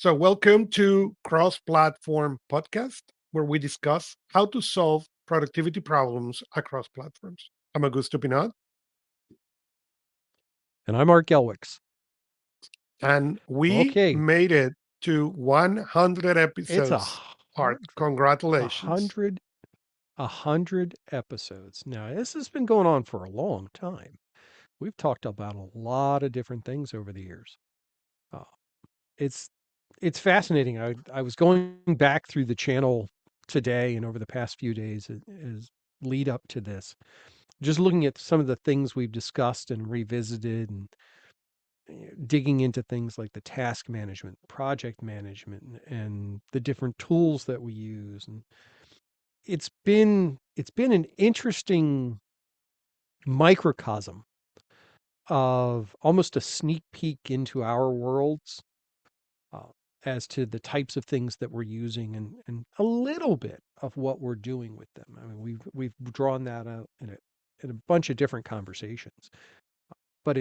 So, welcome to CrossPlatform podcast, where we discuss how to solve productivity problems across platforms. I'm Augusto Pinaud, And I'm Art Gelwicks. and we Okay, made it to 100 it's episodes. Art, a congratulations. hundred, a hundred episodes. Now, this has been going on for a long time. We've talked about a lot of different things over the years. Uh, it's it's fascinating. I was going back through the channel today and over the past few days as lead up to this, just looking at some of the things we've discussed and revisited and digging into things like the task management, project management, and the different tools that we use. And it's been an interesting microcosm of almost a sneak peek into our worlds uh, as to the types of things that we're using and a little bit of what we're doing with them. I mean, we've drawn that out in a bunch of different conversations, but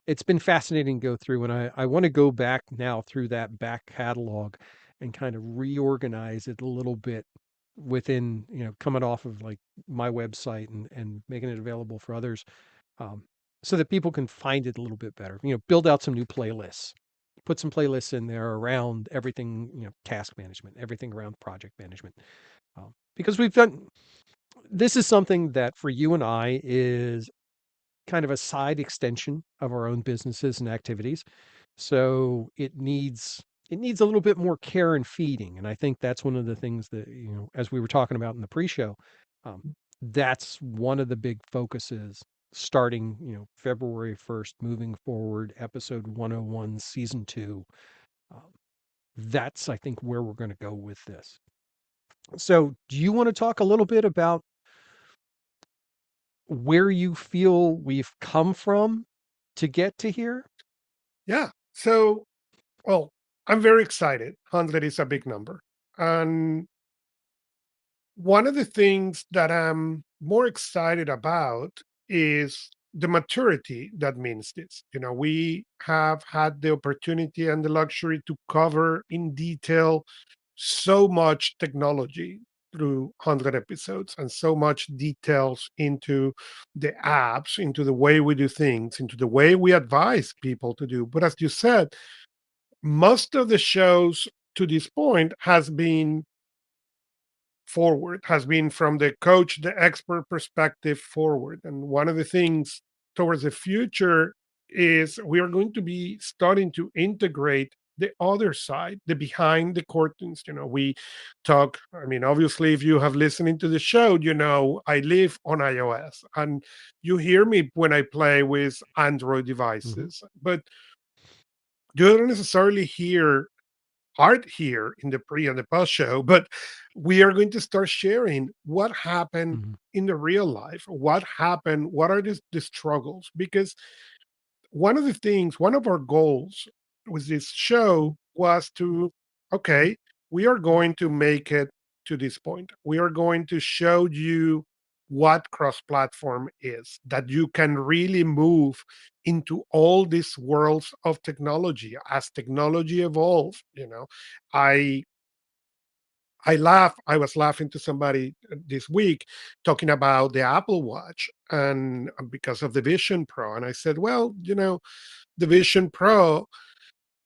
it's been fascinating to go through, and I want to go back now through that back catalog and kind of reorganize it a little bit within, coming off of like my website and making it available for others, um, so that people can find it a little bit better. Build out some new playlists, put some playlists in there around everything, task management, everything around project management, because we've done this is something that for you and I is kind of a side extension of our own businesses and activities. So it needs a little bit more care and feeding. And I think that's one of the things that, as we were talking about in the pre-show, um, that's one of the big focuses starting, February 1st, moving forward, episode 101, season two. Um, that's, I think, where we're going to go with this. So, do you want to talk a little bit about where you feel we've come from to get to here? Yeah. So, well, I'm very excited. 100 is a big number. And one of the things that I'm more excited about is the maturity that means this. We have had the opportunity and the luxury to cover in detail so much technology through 100 episodes and so much details into the apps, into the way we do things, into the way we advise people to do. But as you said, most of the shows to this point has been forward, has been from the coach, the expert perspective forward. And one of the things towards the future is we are going to be starting to integrate the other side, the behind the curtains. We talk, I mean, obviously, if you have listening to the show, I live on iOS and you hear me when I play with Android Mhm, devices, but you don't necessarily hear Art here in the pre and the post show, but we are going to start sharing what happened mhm, in the real life, what happened, what are the struggles. Because one of the things, one of our goals with this show was to, okay, we are going to make it to this point. We are going to show you what cross platform is, that you can really move into all these worlds of technology as technology evolves. I I laugh. I was laughing to somebody this week talking about the Apple Watch and because of the Vision Pro. And I said, well, the Vision Pro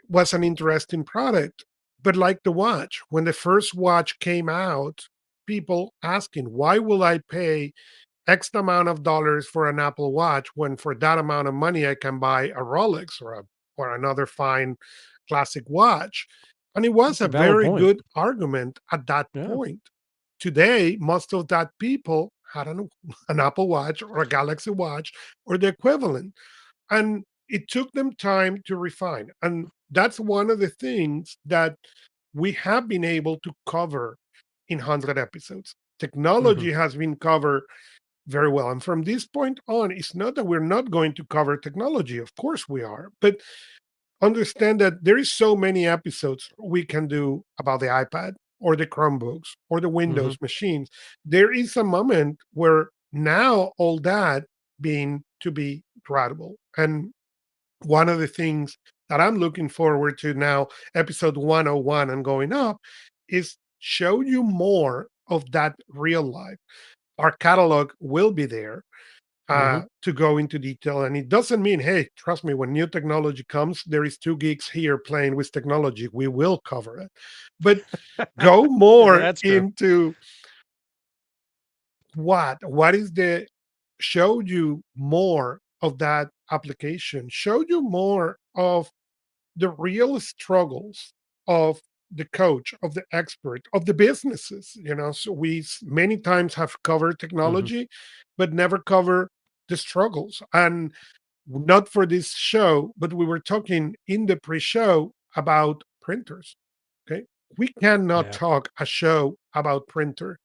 was an interesting product, but like the watch, when the first watch came out, people asking, why will I pay X amount of dollars for an Apple Watch when for that amount of money I can buy a Rolex or another fine classic watch? And it was it's a a valid very point. good argument at that Yeah, point. Today, most of that people had an Apple Watch or a Galaxy Watch or the equivalent. And it took them time to refine. And that's one of the things that we have been able to cover in 100 episodes. mhm, Technology has been covered very well. And from this point on, it's not that we're not going to cover technology. Of course we are. But understand that there is so many episodes we can do about the iPad or the Chromebooks or the mhm, Windows machines. There is a moment where now all that being to be gradable. And one of the things that I'm looking forward to now, episode 101 and going up, is show you more of that real life. Our catalog will be there Hmm. to go into detail. And it doesn't mean, hey, trust me, when new technology comes, there is two geeks here playing with technology. We will cover it. But go more That's true. into what is the show you more of that application, show you more of the real struggles of the coach, of the expert, of the businesses. So we many times have covered Hmm. technology, but never cover the struggles. And not for this show, but we were talking in the pre-show about printers. Okay, we cannot Yeah. talk a show about printers.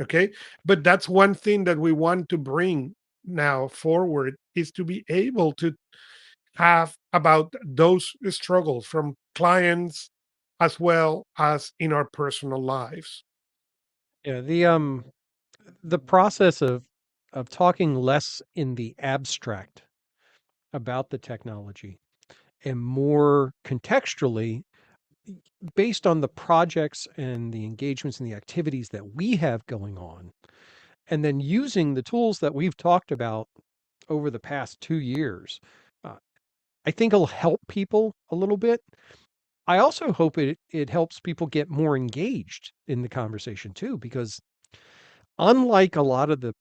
Okay, but that's one thing that we want to bring now forward, is to be able to have about those struggles from clients as well as in our personal lives. Yeah. The process of talking less in the abstract about the technology and more contextually based on the projects and the engagements and the activities that we have going on, and then using the tools that we've talked about over the past 2 years, uh, I think it'll help people a little bit. I also hope it helps people get more engaged in the conversation too, because unlike a lot of the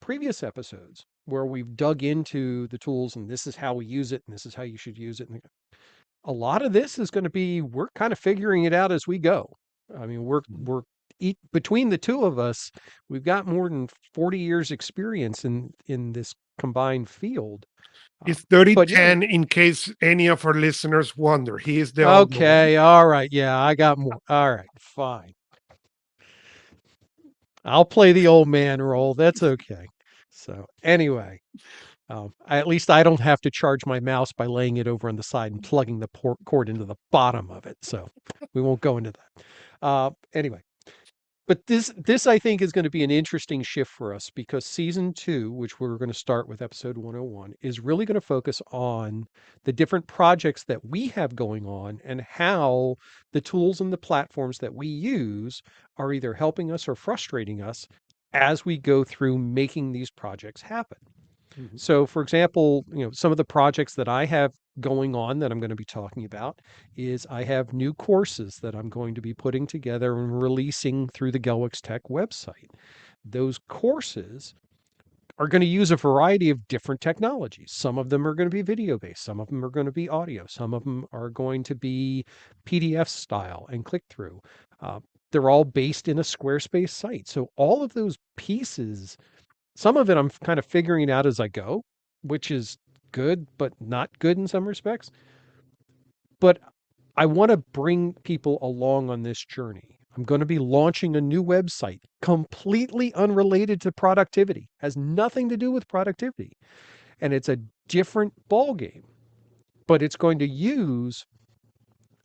previous episodes where we've dug into the tools and this is how we use it and this is how you should use it, and a lot of this is going to be we're kind of figuring it out as we go. I mean, Mhm. between the two of us, we've got more than 40 years experience in this combined field. It's 30 But yeah, 10 in case any of our listeners wonder. He is the old man. okay, all right, yeah, I got more. All right, fine. I'll play the old man role. That's okay. So anyway, at least I don't have to charge my mouse by laying it over on the side and plugging the cord into the bottom of it. So we won't go into that. Anyway, but this I think is going to be an interesting shift for us because season 2, which we're going to start with episode 101, is really going to focus on the different projects that we have going on and how the tools and the platforms that we use are either helping us or frustrating us as we go through making these projects happen. Mhm. So, for example, some of the projects that I have going on that I'm going to be talking about is I have new courses that I'm going to be putting together and releasing through the Gelwicks Tech website. Those courses are going to use a variety of different technologies. Some of them are going to be video based, some of them are going to be audio, some of them are going to be PDF style and click through. Uh, they're all based in a Squarespace site. So, all of those pieces, some of it I'm kind of figuring out as I go, which is good, but not good in some respects. But I want to bring people along on this journey. I'm going to be launching a new website completely unrelated to productivity, has nothing to do with productivity. And it's a different ball game, but it's going to use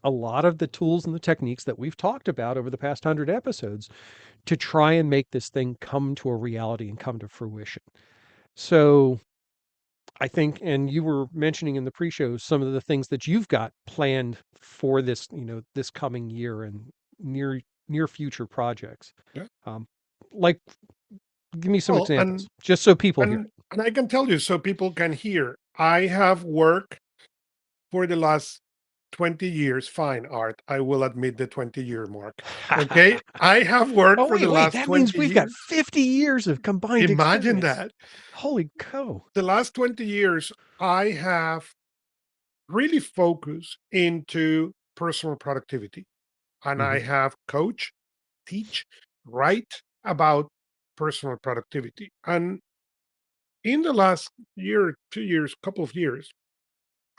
a lot of the tools and the techniques that we've talked about over the past 100 episodes to try and make this thing come to a reality and come to fruition. So I think, and you were mentioning in the pre-show some of the things that you've got planned for this, this coming year and near future projects. Yeah. Um, like, give me some Well, examples, just so people hear and it. and I can tell you so people can hear. I have worked for the last 20 years. Fine, Art. I will admit the 20-year mark. Okay. I have worked Oh, for the wait, last that means 20 we've got years. 50 years of combined Imagine experience. that. Holy cow. The last 20 years, I have really focused into personal productivity. And I Hmm. have coach, teach, write about personal productivity. And in the last year, 2 years, couple of years,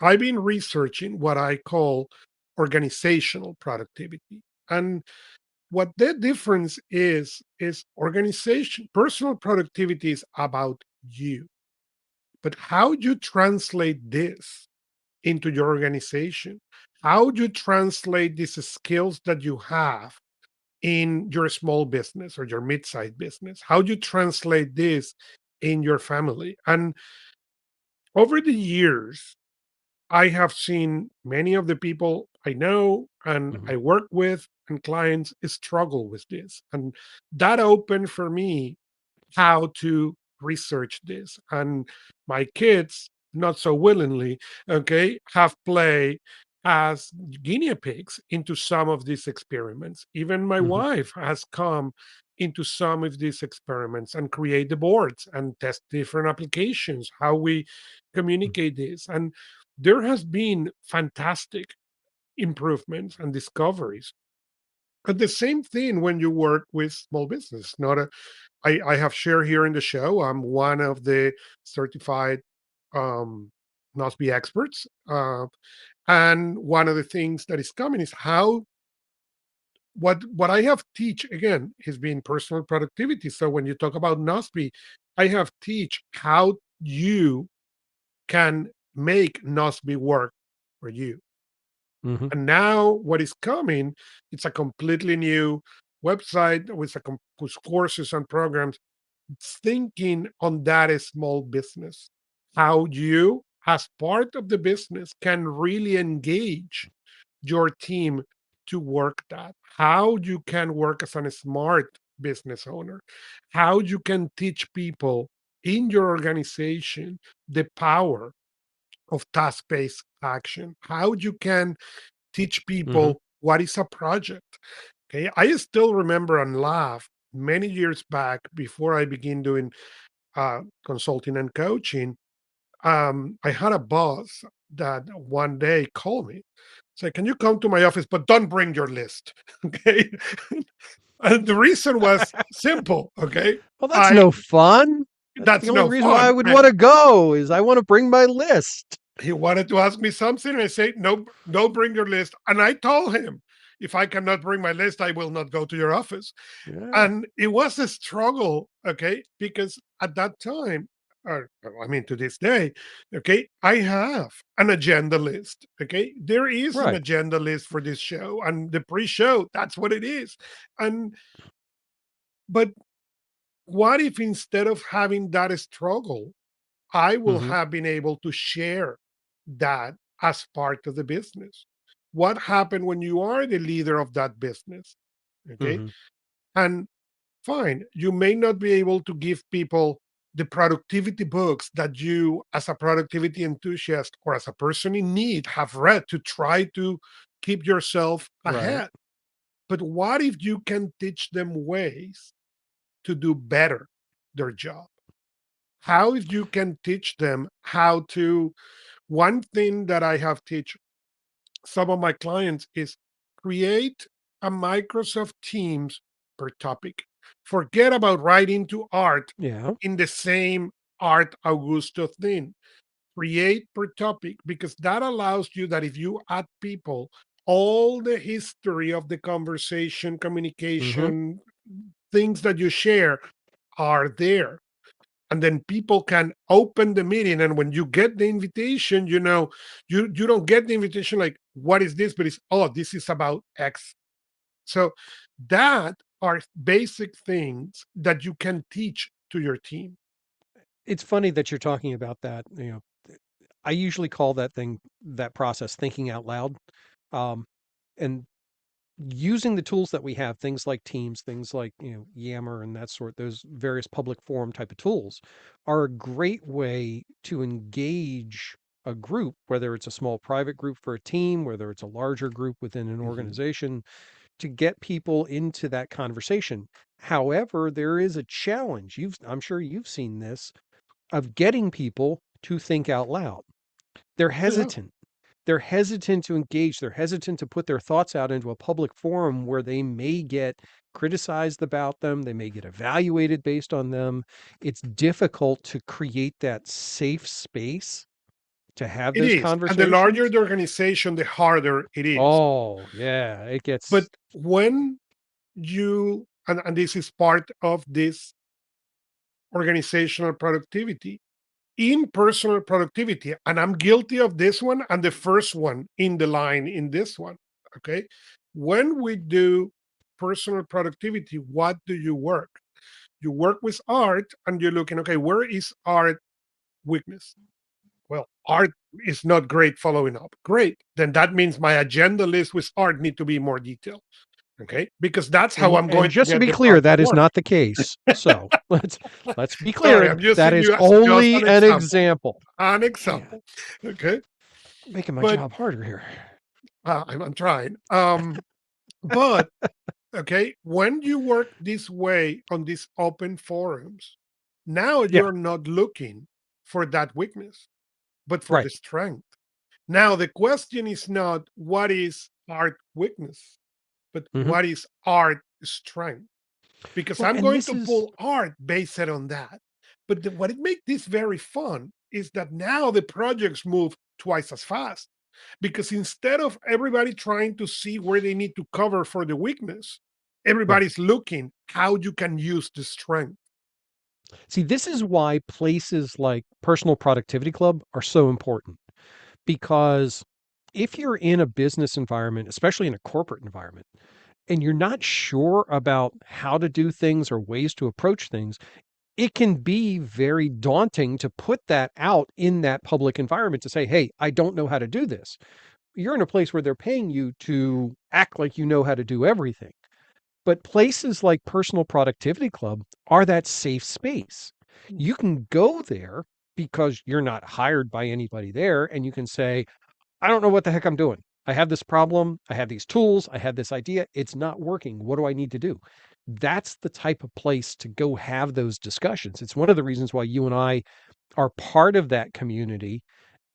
I've been researching what I call organizational productivity. And what the difference is organization, personal productivity is about you. But how you translate this into your organization, how you translate these skills that you have in your small business or your mid-sized business, how you translate this in your family. And over the years, I have seen many of the people I know and Mhm. I work with and clients struggle with this. And that opened for me how to research this. And my kids, not so willingly, okay, have played as guinea pigs into some of these experiments. Even my Mhm. wife has come into some of these experiments and create the boards and test different applications, how we Mm. communicate this. And there has been fantastic improvements and discoveries. And the same thing when you work with small business. Not a I have shared here in the show. I'm one of the certified um, NOSBI experts. And one of the things that is coming is how what I have teach again has been personal productivity. So when you talk about NOSBI, I have teach how you can make NOSBI work for you. Mhm. And now what is coming, it's a completely new website with with courses and programs thinking on that small business, how you as part of the business can really engage your team to work that, how you can work as a smart business owner, how you can teach people in your organization the power of task-based action, how you can teach Mhm. people what is a project. Okay, I still remember and laugh many years back before I began doing consulting and coaching. I had a boss that one day called me, say, "Can you come to my office, but don't bring your list?" Okay, and the reason was simple. Okay, Well, that's I no fun. That's the that's only no reason why I fun. would wanna go is I wanna bring my list. He wanted to ask me something. I say, no, don't bring your list. And I told him, if I cannot bring my list, I will not go to your office. Yeah. And it was a struggle, okay, because at that time, or I mean to this day, okay, I have an agenda list. Okay, there is an Right. agenda list for this show, and the pre-show, that's what it is. And but what if instead of having that struggle, I will Mhm. have been able to share that as part of the business? What happened when you are the leader of that business? Okay. Mhm. And fine, you may not be able to give people the productivity books that you, as a productivity enthusiast or as a person in need, have read to try to keep yourself Right. ahead. But what if you can teach them ways to do better their job? How if you can teach them how to, one thing that I have teach some of my clients is create a Microsoft Teams per topic. Forget about writing to art Yeah. in the same art Augusto thing. Create per topic because that allows you that if you add people, all the history of the conversation, Mhm. communication, things that you share are there, and then people can open the meeting, and when you get the invitation, you don't get the invitation like what is this, but it's, oh, this is about X. So that are basic things that you can teach to your team. It's funny that you're talking about that, I usually call that process thinking out loud. Um, and using the tools that we have, things like Teams, things like, Yammer and that sort, those various public forum type of tools are a great way to engage a group, whether it's a small private group for a team, whether it's a larger group within an Mhm. organization, to get people into that conversation. However, there is a challenge. I'm sure you've seen this of getting people to think out loud. They're Oh yeah, hesitant. They're hesitant to engage. They're hesitant to put their thoughts out into a public forum where they may get criticized about them. They may get evaluated based on them. It's difficult to create that safe space to have it those is, and the larger conversations. the organization, the harder it is. Oh, yeah, it But gets when you, and this is part of this organizational productivity, in personal productivity, and I'm guilty of this one and the first one in the line in this one. Okay. When we do personal productivity, what do you work? You work with art and you're looking, okay, where is art weakness? Well, art is not great following up. Great. Then that means my agenda list with art need to be more detailed. Okay. Because that's how I'm And going to just to get be the clear, project that is work. not the case. So let's be Sorry, clear. I'm That using is you as just only an an example. example. An Man, example. Okay. making my But job harder here. I'm trying. But okay, when you work this way on these open forums, now Yeah, you're not looking for that weakness, but for right. the strength. Now, the question is not what is art weakness, but Hmm. what is art strength? Because Well, I'm and going this to is pull art based on that. But what it makes this very fun is that now the projects move twice as fast. Because instead of everybody trying to see where they need to cover for the weakness, right. everybody's looking how you can use the strength. See, this is why places like Personal Productivity Club are so important because if you're in a business environment, especially in a corporate environment, and you're not sure about how to do things or ways to approach things, it can be very daunting to put that out in that public environment to say, hey, I don't know how to do this. You're in a place where they're paying you to act like you know how to do everything. But places like Personal Productivity Club are that safe space. You can go there because you're not hired by anybody there and you can say, I don't know what the heck I'm doing. I have this problem. I have these tools. I have this idea. It's not working. What do I need to do? That's the type of place to go have those discussions. It's one of the reasons why you and I are part of that community.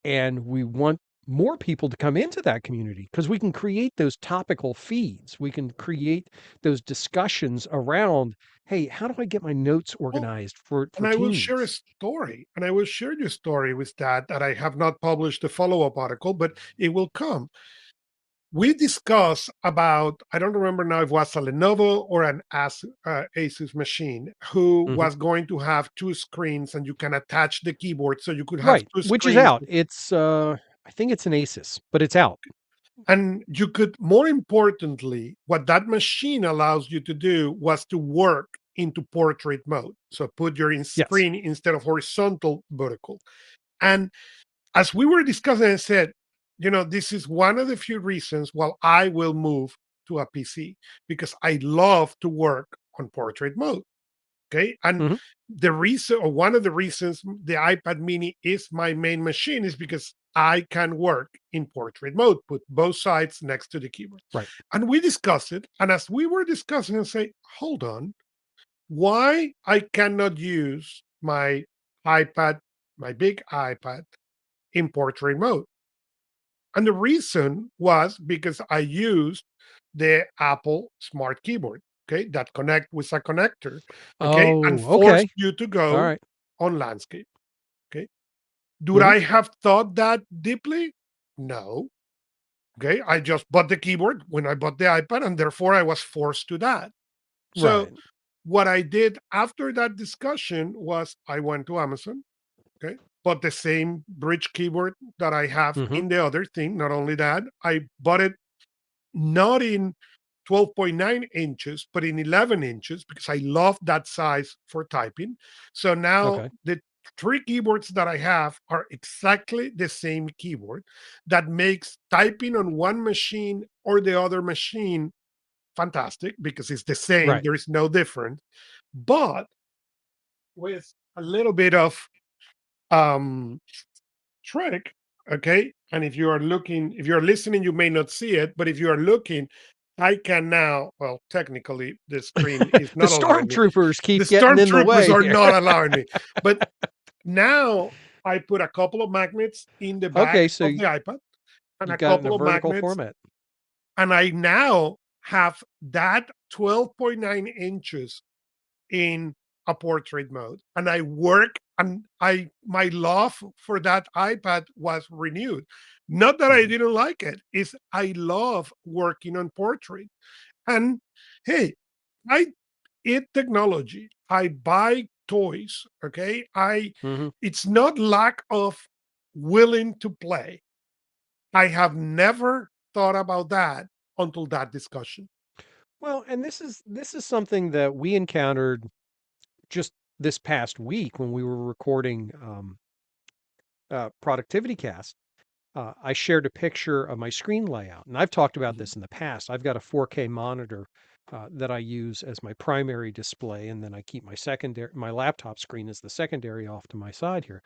And we want more people to come into that community because we can create those topical feeds. We can create those discussions around, hey, how do I get my notes Well, organized and for I will share a teams? story, and I will share your story with that I have not published a follow-up article, but it will come. We discussed about, I don't remember now if it was a Lenovo or an Asus machine, who Hmm. was going to have two screens and you can attach the keyboard so you could have Right, two which is screens. out. It's I think it's an Asus, but it's out. And you could, more importantly, what that machine allows you to do was to work into portrait mode. So put your Yes. screen instead of horizontal, vertical. And as we were discussing, I said, this is one of the few reasons why I will move to a PC because I love to work on portrait mode. Okay. And Hmm. the reason, or one of the reasons the iPad mini is my main machine is because I can work in portrait mode, put both sides next to the keyboard. Right. And we discussed it. And as we were discussing, I say, hold on, why I cannot use my iPad, my big iPad in portrait mode? And the reason was because I used the Apple Smart Keyboard, okay, that connect with a connector, okay, and Oh, force okay. you to All go right. on landscape, okay. Do Hmm. I have thought that deeply? No. Okay, I just bought the keyboard when I bought the iPad, and therefore I was forced to that. So Right. what I did after that discussion was I went to Amazon, okay, bought the same bridge keyboard that I have Hmm. in the other thing. Not only that, I bought it not in 12.9 inches, but in 11 inches because I love that size for typing. So now Okay. the three keyboards that I have are exactly the same keyboard that makes typing on one machine or the other machine fantastic because it's the same, Right. there is no difference. But with a little bit of um trick, okay? And if you are looking, if you're listening, you may not see it, but if you are looking, I can now, well, technically, the screen is The not allowing me. stormtroopers The keep getting in the stormtroopers way are here. not allowing me. But now I put a couple of magnets in the back Okay, so of the iPad and you a got it in a couple of vertical magnets, format. and I now have that 12.9 inches in a portrait mode, and I work, and I my love for that iPad was renewed. Not that I Mhm. didn't like it, is I love working on portrait. And hey, I eat technology, I buy toys, okay, I Mhm. it's not lack of willing to play. I have never thought about that until that discussion. Well, and this is something that we encountered just this past week when we were recording Productivity Cast. I shared a picture of my screen layout, and I've talked about Mhm. this in the past. I've got a 4K monitor that I use as my primary display, and then I keep my laptop screen as the secondary off to my side here.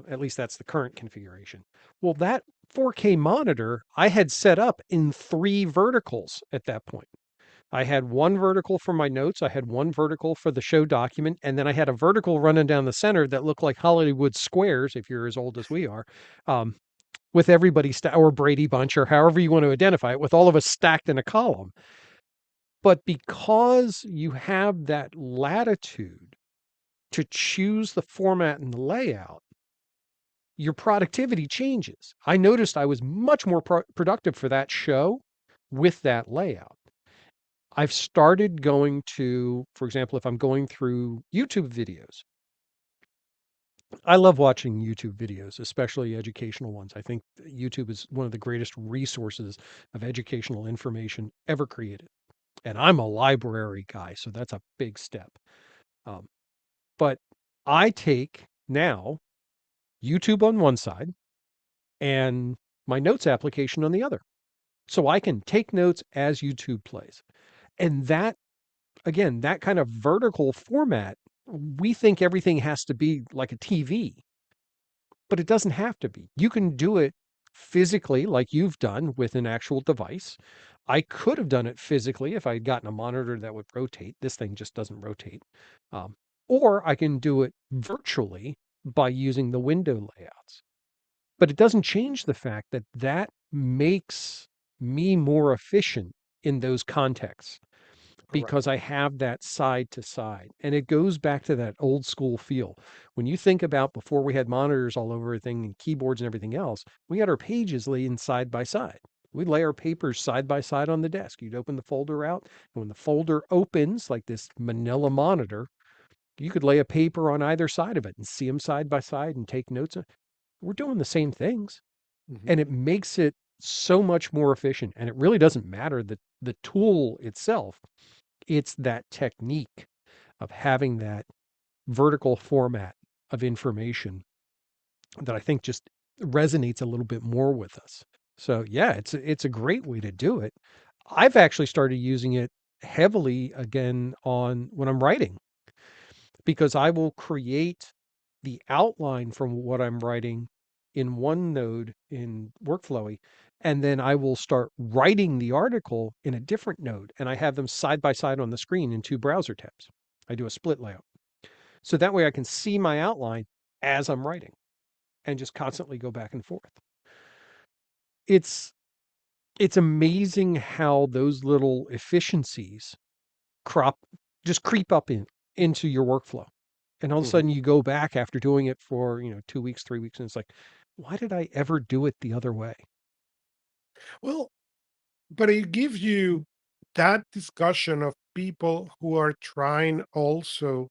At least that's the current configuration. Well, that 4K monitor I had set up in three verticals at that point. I had one vertical for my notes, I had one vertical for the show document, and then I had a vertical running down the center that looked like Hollywood squares, if you're as old as we are, um, with everybody or Brady Bunch or however you want to identify it, with all of us stacked in a column. But because you have that latitude to choose the format and the layout, your productivity changes. I noticed I was much more productive for that show with that layout. I've started going to, for example, if I'm going through YouTube videos, I love watching YouTube videos, especially educational ones. I think YouTube is one of the greatest resources of educational information ever created. And I'm a library guy, so that's a big step. Um, but I take now YouTube on one side and my notes application on the other. So I can take notes as YouTube plays. And that, again, that kind of vertical format, we think everything has to be like a TV, but it doesn't have to be. You can do it physically, like you've done with an actual device. I could have done it physically if I had gotten a monitor that would rotate. This thing just doesn't rotate. Um, or I can do it virtually by using the window layouts. But it doesn't change the fact that that makes me more efficient in those contexts Right. because I have that side to side. And it goes back to that old school feel. When you think about before we had monitors all over everything and keyboards and everything else, we had our pages laying side by side. We'd lay our papers side by side on the desk. You'd open the folder out, and when the folder opens, like this manila monitor, you could lay a paper on either side of it and see them side by side and take notes. We're doing the same things, Mhm. and it makes it so much more efficient. And it really doesn't matter the tool itself, it's that technique of having that vertical format of information that I think just resonates a little bit more with us. So yeah, it's a great way to do it. I've actually started using it heavily again on when I'm writing because I will create the outline from what I'm writing in one node in Workflowy, and then I will start writing the article in a different node, and I have them side by side on the screen in two browser tabs. I do a split layout. So that way I can see my outline as I'm writing and just constantly go back and forth. It's it's amazing how those little efficiencies crop just creep up into your workflow. And all of a Mhm. sudden you go back after doing it for, 2 weeks, 3 weeks, and it's like, why did I ever do it the other way? Well, but it gives you that discussion of people who are trying also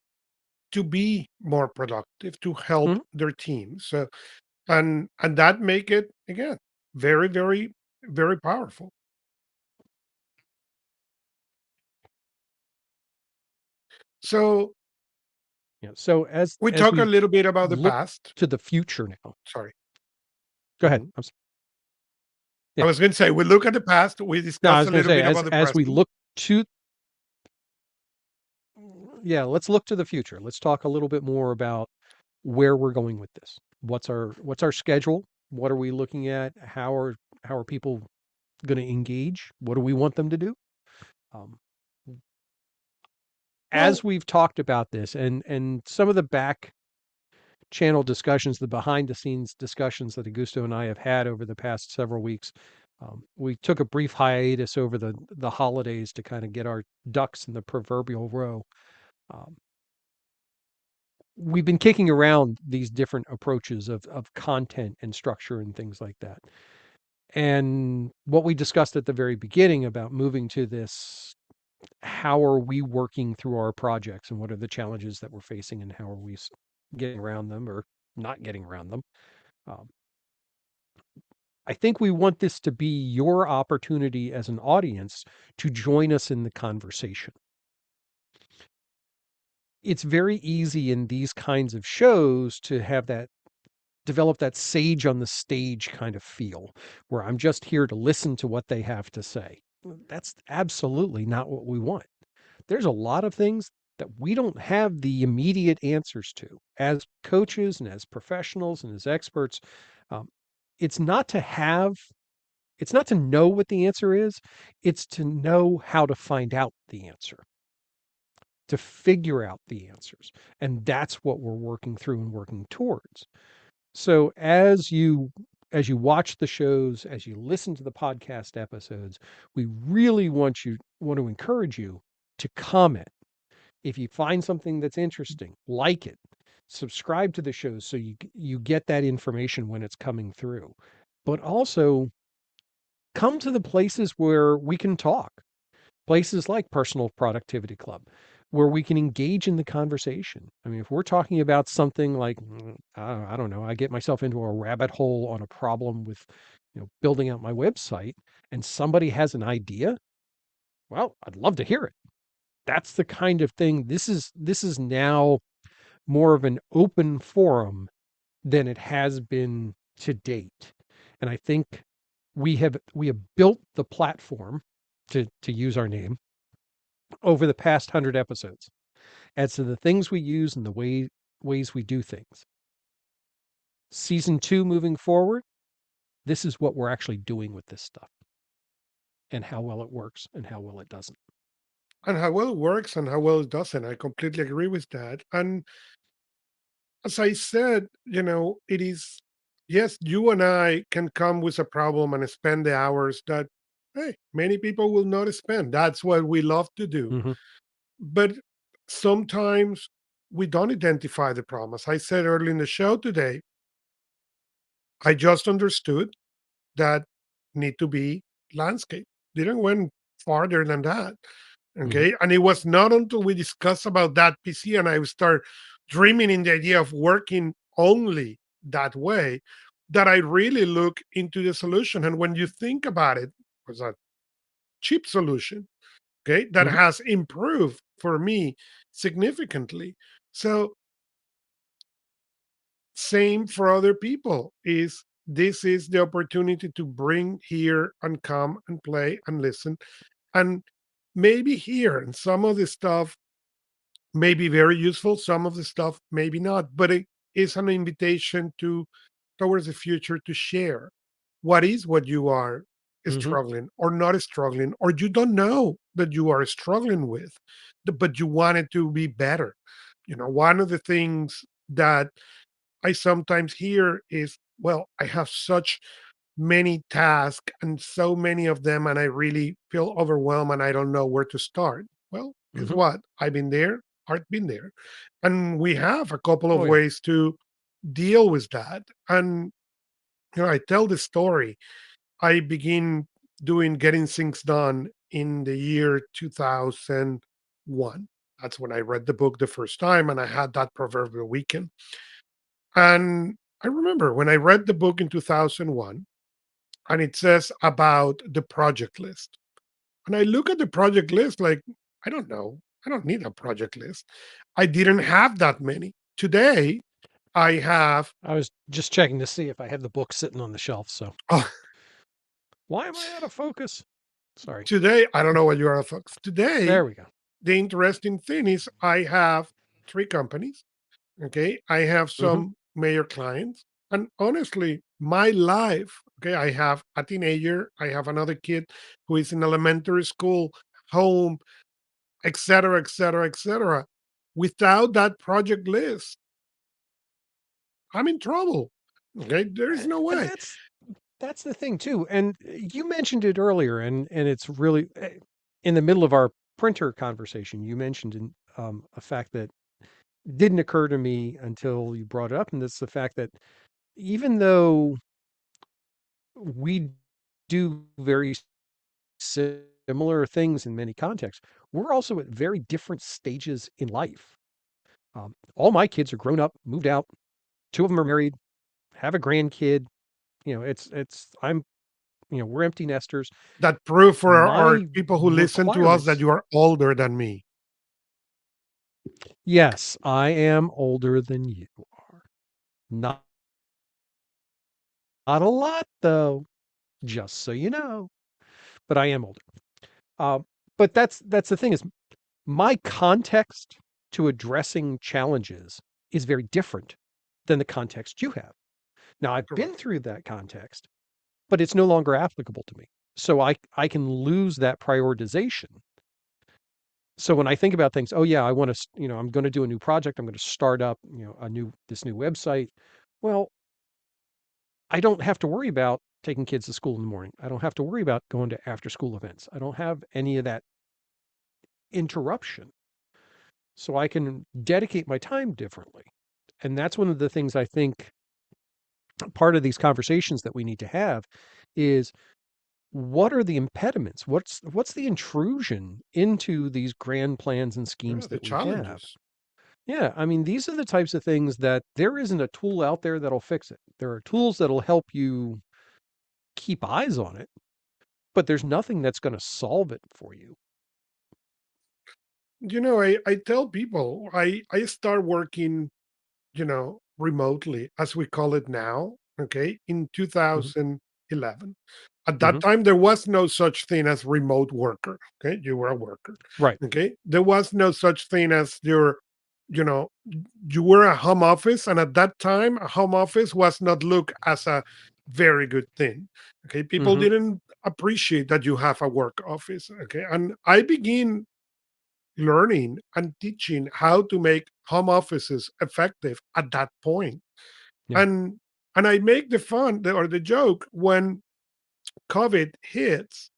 to be more productive, to help Mhm. their team. So and that make it again very, very, very powerful. So So as we as talk a we little bit about the look past. to the future now. Sorry. Go ahead. Mhm. I Yeah. was going to say we look at the past. We No, I discuss was a going to little say bit about the as we present. look to yeah, let's look to the future. Let's talk a little bit more about where we're going with this. What's our schedule? What are we looking at? How are people going to engage? What do we want them to do? Um, Well, as we've talked about this and some of the back channel discussions, the behind the scenes discussions that Augusto and I have had over the past several weeks, we took a brief hiatus over the holidays to kind of get our ducks in the proverbial row. Um, we've been kicking around these different approaches of content and structure and things like that. And what we discussed at the very beginning about moving to this, how are we working through our projects and what are the challenges that we're facing and how are we getting around them or not getting around them? Um, I think we want this to be your opportunity as an audience to join us in the conversation. It's very easy in these kinds of shows to have that develop that sage on the stage kind of feel where I'm just here to listen to what they have to say. That's absolutely not what we want. There's a lot of things that we don't have the immediate answers to as coaches and as professionals and as experts. Um, it's not to have, it's not to know what the answer is, it's to know how to find out the answer, to figure out the answers. And that's what we're working through and working towards. So as you watch the shows, as you listen to the podcast episodes, we really want to encourage you to comment. If you find something that's interesting, like it, subscribe to the shows so you get that information when it's coming through. But also come to the places where we can talk. Places like Personal Productivity Club, where we can engage in the conversation. I mean, if we're talking about something like, I don't know, I get myself into a rabbit hole on a problem with, building out my website, and somebody has an idea, well, I'd love to hear it. That's the kind of thing. This is now more of an open forum than it has been to date. And I think we have built the platform to use our name over the past 100 episodes as to the things we use and the ways we do things. Season 2 moving forward, this is what we're actually doing with this stuff and how well it works and how well it doesn't. And how well it works and how well it doesn't. I completely agree with that. And as I said, it is, yes, you and I can come with a problem and spend the hours that, hey, many people will not spend. That's what we love to do. Mhm, But sometimes we don't identify the problem. As I said early in the show today, I just understood that need to be landscape. Didn't went farther than that. mhm, Okay. And it was not until we discussed about that PC and I start dreaming in the idea of working only that way that I really look into the solution. And when you think about it, it was a cheap solution, okay, that mhm, has improved for me significantly. So same for other people is this is the opportunity to bring here and come and play and listen and maybe hear and some of the stuff may be very useful. Some of the stuff maybe not, but it is an invitation to towards the future to share what you are mhm, struggling or not struggling, or you don't know that you are struggling with, but you want it to be better. One of the things that I sometimes hear is, well, I have such many tasks and so many of them, and I really feel overwhelmed and I don't know where to start. Well, guess mhm. what? I've been there, I've been there. And we have a couple of Oh, yeah. ways to deal with that. And I tell the story. I begin doing getting things done in the year 2001. That's when I read the book the first time and I had that proverbial weekend. And I remember when I read the book in 2001, and it says about the project list. And I look at the project list like, I don't know. I don't need a project list. I didn't have that many. Today, I have, I was just checking to see if I had the book sitting on the shelf. So oh, why am I out of focus? Sorry. today, I don't know what you are, folks. Today, There we go. the interesting thing is I have three companies. Okay. I have Hmm. some major clients. And honestly, my life, okay, I have a teenager, I have another kid who is in elementary school, home, etc., etc., etc. Without that project list, I'm in trouble. Okay, there is no And way. that's the thing too. And you mentioned it earlier, and it's really in the middle of our printer conversation. You mentioned a fact that didn't occur to me until you brought it up, and that's the fact that even though we do very similar things in many contexts, we're also at very different stages in life. All my kids are grown up, moved out. Two of them are married, have a grandkid. We're empty nesters. That proof for our My people who listen to us that requirements, you are older than me. yes, I am older than you are. Not Not a lot though, just so you know. But I am older. Uh, but that's the thing is my context to addressing challenges is very different than the context you have. Now I've been Correct. through that context, but it's no longer applicable to me. So I can lose that prioritization. So when I think about things, oh yeah, I want to, I'm going to do a new project. I'm going to start up, this new website. Well, I don't have to worry about taking kids to school in the morning. I don't have to worry about going to after school events. I don't have any of that interruption. So I can dedicate my time differently. And that's one of the things I think part of these conversations that we need to have is what are the impediments? What's the intrusion into these grand plans and Yeah, schemes the that we have? challenges. Yeah, I mean, these are the types of things that there isn't a tool out there that'll fix it. There are tools that'll help you keep eyes on it, but there's nothing that's going to solve it for you. I tell people I start working, remotely, as we call it now, okay, in Hmm. 2011. At that Hmm. time, there was no such thing as remote worker. Okay, you were a worker. Right. Okay, there was no such thing as you know, you were a home office, and at that time, a home office was not looked as a very good thing. Okay, people Hmm. didn't appreciate that you have a work office. Okay, and I begin learning and teaching how to make home offices effective at that point. Yeah. And I make the fun or the joke when COVID hits.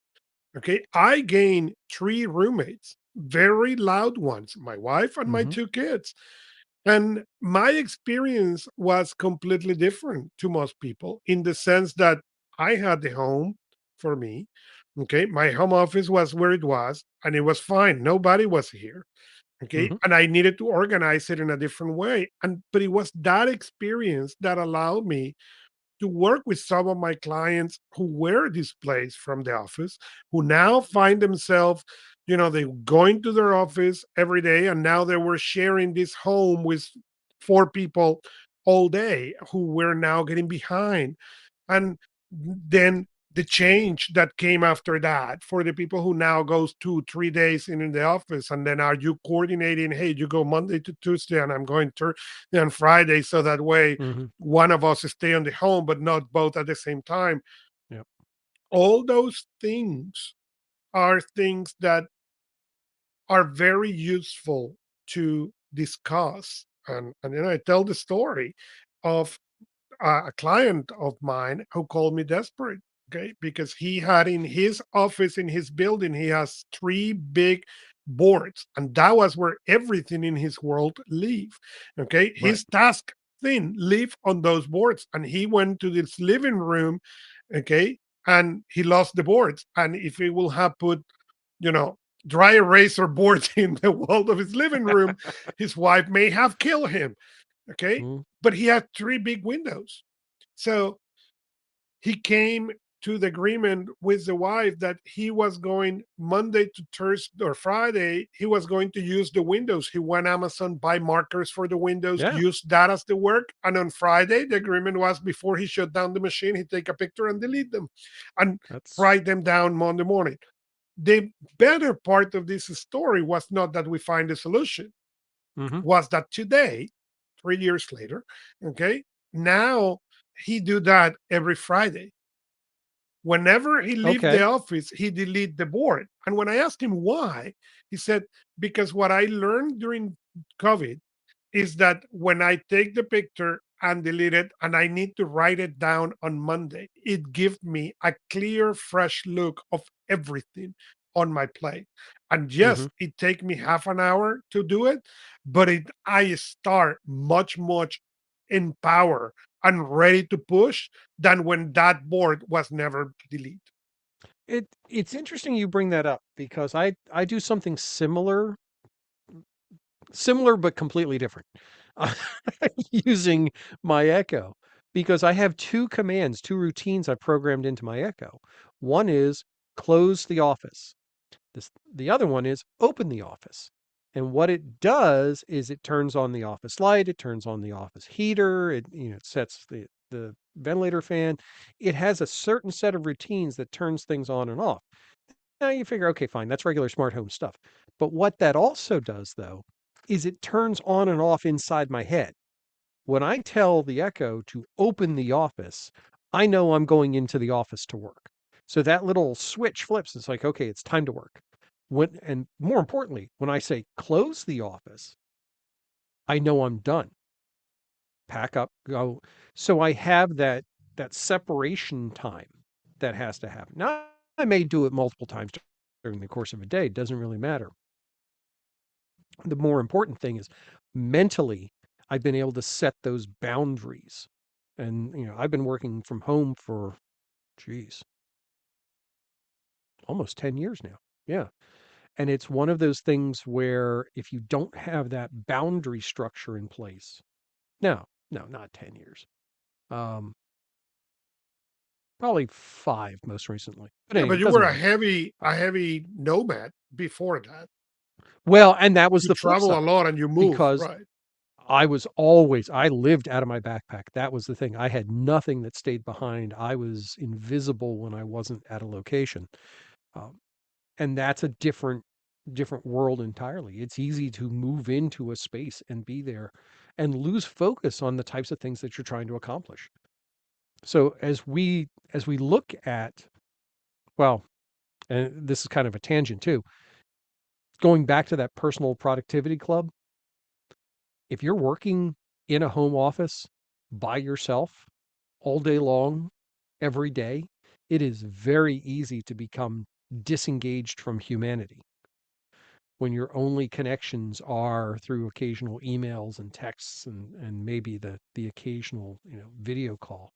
Okay, I gain three roommates, very loud ones, my wife and my Hmm. two kids. And my experience was completely different to most people in the sense that I had the home for me. Okay, my home office was where it was, and it was fine. Nobody was here. Okay, Hmm. and I needed to organize it in a different way. And but it was that experience that allowed me to work with some of my clients who were displaced from the office, who now find themselves, they going to their office every day, and now they were sharing this home with four people all day who were now getting behind. And then the change that came after that for the people who now goes 2 3 days in the office, and then are you coordinating, hey, you go Monday to Tuesday and I'm going to on Friday, so that way Hmm. one of us stay on the home but not both at the same time. Yeah. All those things are things that are very useful to discuss. And I tell the story of a client of mine who called me desperate. Okay, because he had in his office in his building, he has three big boards, and that was where everything in his world live. Okay, Right. his task thing live on those boards, and he went to this living room. Okay, and he lost the boards, and if he will have put, you know dry eraser boards in the wall of his living room, his wife may have killed him. Okay, Mm. but he had three big windows. So he came to the agreement with the wife that he was going Monday to Thursday or Friday, he was going to use the windows. He went Amazon, buy markers for the windows, Yeah. use that as the work. And on Friday, the agreement was before he shut down the machine, he'd take a picture and delete them and That's. write them down Monday morning. The better part of this story was not that we find a solution, Hmm. was that today, 3 years later, okay, now he do that every Friday. Whenever he leave the Okay. office, he delete the board. And when I asked him why, he said, because what I learned during COVID is that when I take the picture and delete it and I need to write it down on Monday, it gives me a clear, fresh look of everything on my plate. And yes, Hmm. it take me half an hour to do it, but I start much in power and ready to push than when that board was never deleted. It's interesting you bring that up because I do something similar but completely different using my Echo because I have two commands, two routines I programmed into my Echo. One is close the office. The other one is open the office. And what it does is it turns on the office light, it turns on the office heater, it sets the ventilator fan, it has a certain set of routines that turns things on and off. Now you figure, okay, fine, that's regular smart home stuff. But what that also does, though, is it turns on and off inside my head. When I tell the Echo to open the office, I know I'm going into the office to work. So that little switch flips. It's like, okay, it's time to work. And more importantly, when I say close the office, I know I'm done. Pack up, go. So I have that separation time that has to happen. Now I may do it multiple times during the course of a day. It doesn't really matter. The more important thing is mentally, I've been able to set those boundaries. And, I've been working from home for, geez, almost 10 years now. Yeah. And it's one of those things where if you don't have that boundary structure in place, no, no, not 10 years. Um, Probably 5 most recently. But Yeah, anyway, but it you doesn't were matter. a heavy nomad before that. Well, and that was You the flip travel a side lot and you move, because right? I lived out of my backpack. That was the thing. I had nothing that stayed behind. I was invisible when I wasn't at a location. Um, and that's a different world entirely. It's easy to move into a space and be there and lose focus on the types of things that you're trying to accomplish. So as we look at, well, and this is kind of a tangent too, going back to that personal productivity club, if you're working in a home office by yourself all day long, every day, it is very easy to become disengaged from humanity when your only connections are through occasional emails and texts and maybe the occasional, video call.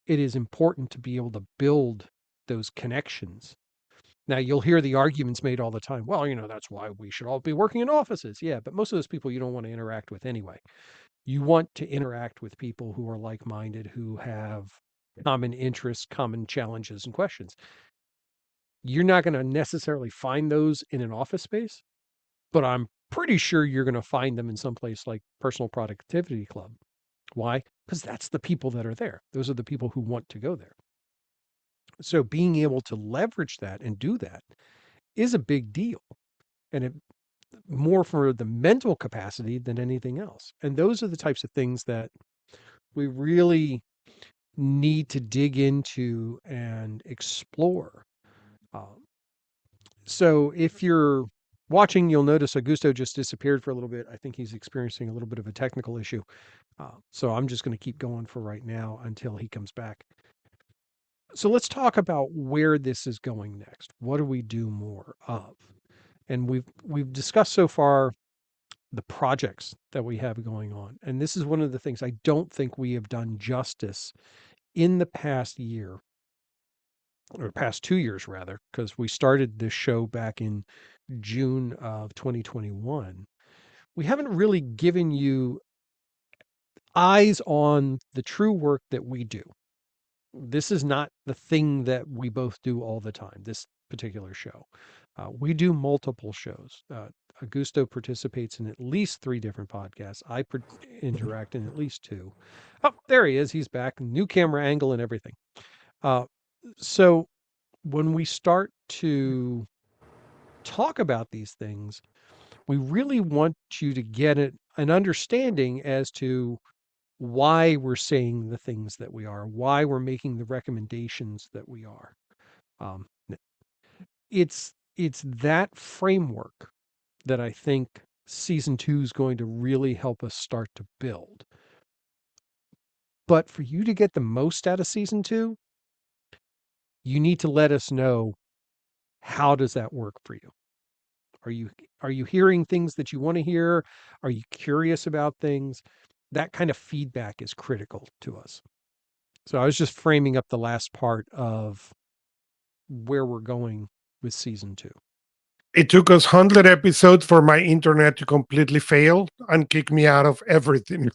It is important to be able to build those connections. Now you'll hear the arguments made all the time. Well, that's why we should all be working in offices. Yeah, but most of those people you don't want to interact with anyway. You want to interact with people who are like-minded, who have common interests, common challenges and questions. You're not going to necessarily find those in an office space, but I'm pretty sure you're going to find them in some place like Personal Productivity Club. Why? Because that's the people that are there. Those are the people who want to go there. So being able to leverage that and do that is a big deal. And it more for the mental capacity than anything else. And those are the types of things that we really need to dig into and explore. Um, so if you're watching, you'll notice Augusto just disappeared for a little bit. I think he's experiencing a little bit of a technical issue. So I'm just going to keep going for right now until he comes back. So let's talk about where this is going next. What do we do more of? And we've discussed so far the projects that we have going on. And this is one of the things I don't think we have done justice in the past year, or past 2 years rather, because we started this show back in June of 2021. We haven't really given you eyes on the true work that we do. This is not the thing that we both do all the time, this particular show. We do multiple shows. Augusto participates in at least 3 different podcasts. I interact in at least 2. Oh, there he is. He's back. New camera angle and everything. Uh, so when we start to talk about these things, we really want you to get an understanding as to why we're saying the things that we are, why we're making the recommendations that we are. Um, it's that framework that I think season 2 is going to really help us start to build. But for you to get the most out of season 2, you need to let us know, how does that work for you? Are you are you hearing things that you want to hear? Are you curious about things? That kind of feedback is critical to us. So I was just framing up the last part of where we're going with season 2. It took us 100 episodes for my internet to completely fail and kick me out of everything.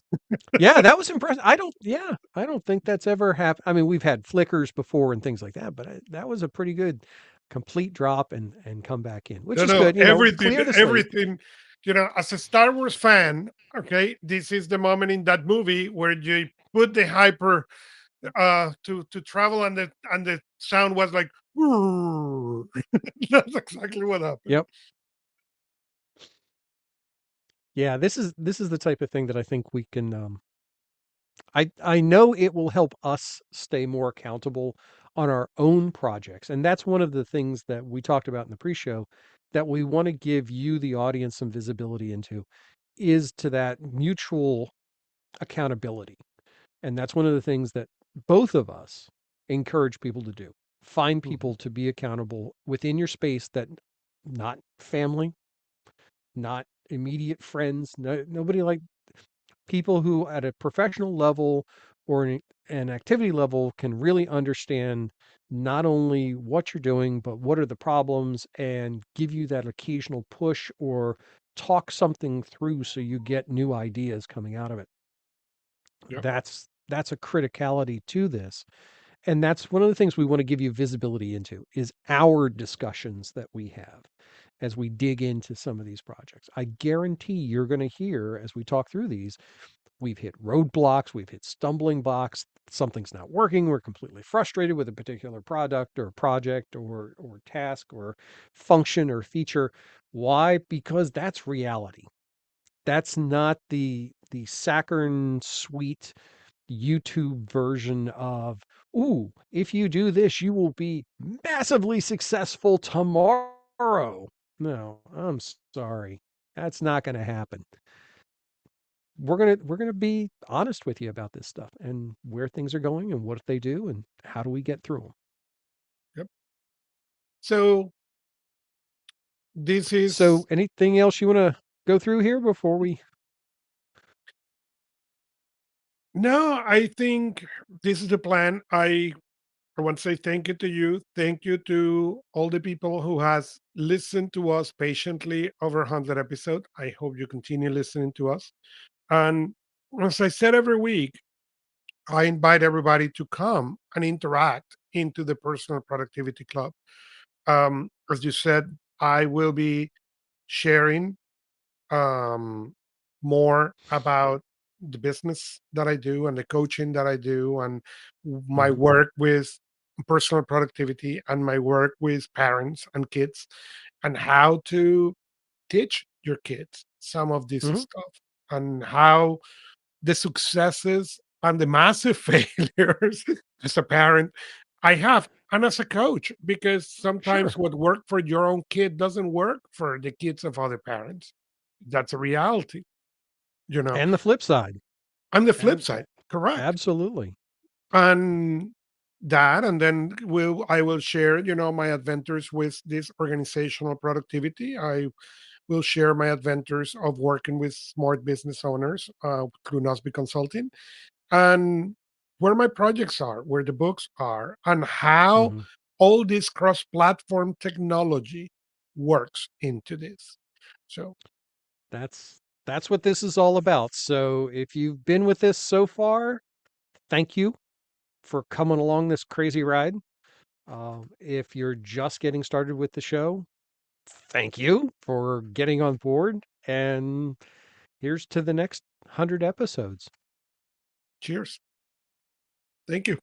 Yeah, that was impressive. I don't think that's ever happened. I mean, we've had flickers before and things like that, but that was a pretty good complete drop and come back in, which No, is no, good, everything, clear the slate. everything. as a Star Wars fan, okay, this is the moment in that movie where you put the hyper to travel, and the sound was like that's exactly what happened. Yep. Yeah, this is the type of thing that I think we can I know it will help us stay more accountable on our own projects. And that's one of the things that we talked about in the pre-show that we want to give you, the audience, some visibility into is to that mutual accountability. And that's one of the things that both of us encourage people to do. Find Mhm. people to be accountable within your space that not family, not immediate friends, nobody like people who at a professional level or an activity level can really understand not only what you're doing, but what are the problems and give you that occasional push or talk something through so you get new ideas coming out of it. Yep. That's a criticality to this. And that's one of the things we want to give you visibility into is our discussions that we have as we dig into some of these projects. I guarantee you're going to hear as we talk through these, we've hit roadblocks, we've hit stumbling blocks, something's not working, we're completely frustrated with a particular product or project or task or function or feature. Why? Because that's reality. That's not the saccharine sweet YouTube version of, ooh, if you do this, you will be massively successful tomorrow. No, I'm sorry. That's not going to happen. We're going to be honest with you about this stuff and where things are going and what they do and how do we get through them. Yep. So this So, is anything else you want to go through here before we no, I think this is the plan. I want to say thank you to you. Thank you to all the people who has listened to us patiently over 100 episodes. I hope you continue listening to us. And as I said every week, I invite everybody to come and interact into the Personal Productivity Club. As you said, I will be sharing um, more about the business that I do and the coaching that I do and my Mhm, work with personal productivity and my work with parents and kids and how to teach your kids some of this mhm, stuff and how the successes and the massive failures as a parent I have and as a coach, because sometimes sure. what worked for your own kid doesn't work for the kids of other parents. That's a reality, you know. And the flip side. And the flip Ab- side, a- correct. Absolutely. And that, and then I will share, my adventures with this organizational productivity. I will share my adventures of working with smart business owners through Nosby Consulting, and where my projects are, where the books are, and how Mhm. all this cross-platform technology works into this. So, That's what this is all about. So if you've been with this so far, thank you for coming along this crazy ride. If you're just getting started with the show, thank you for getting on board. And here's to the next 100 episodes. cheers. Thank you.